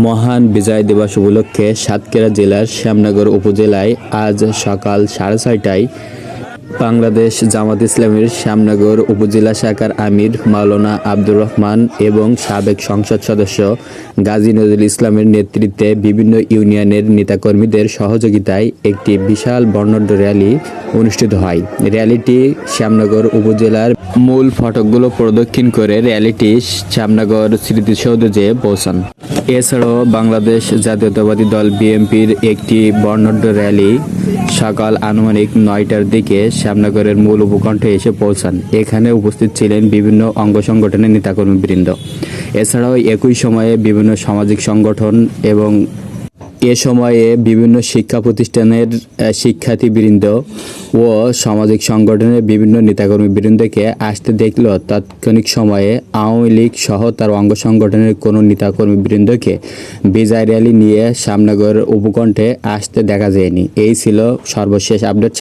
মহান বিজয় দিবস উপলক্ষে সাতক্ষীরা জেলার শ্যামনগর উপজেলায় আজ সকাল 6:30টায় বাংলাদেশ জামাত ইসলামীর শ্যামনগর উপজেলা শাখার আমির মাওলানা আব্দুর রহমান এবং সাবেক সংসদ সদস্য গাজী নজরুল ইসলামের নেতৃত্বে বিভিন্ন ইউনিয়নের নেতাকর্মীদের সহযোগিতায় একটি বিশাল বর্ণাঢ্য র্যালি অনুষ্ঠিত হয়। র্যালিটি শ্যামনগর উপজেলার মূল ফটকগুলো প্রদক্ষিণ করে র্যালিটি শ্যামনগর স্মৃতিসৌধে যেয়ে পৌঁছান। এছাড়াও বাংলাদেশ জাতীয়তাবাদী দল বিএনপির একটি বর্ণাঢ্য র্যালি সকাল আনুমানিক 9টার দিকে শ্যামনগরের মূল উপকণ্ঠে এসে পৌঁছান। এখানে উপস্থিত ছিলেন বিভিন্ন অঙ্গ সংগঠনের নেতাকর্মীবৃন্দ। এছাড়াও একই সময়ে বিভিন্ন সামাজিক সংগঠন এবং এ সময়ে বিভিন্ন শিক্ষা প্রতিষ্ঠানের শিক্ষার্থীবৃন্দ ও সামাজিক সংগঠনের বিভিন্ন নেতাকর্মীবৃন্দকে আসতে দেখলেও তাৎক্ষণিক সময়ে আওয়ামী লীগ সহ তার অঙ্গ সংগঠনের কোনো নেতাকর্মীবৃন্দকে বিজয় র্যালি নিয়ে শ্যামনগর উপকণ্ঠে আসতে দেখা যায়নি। এই ছিল সর্বশেষ আপডেট।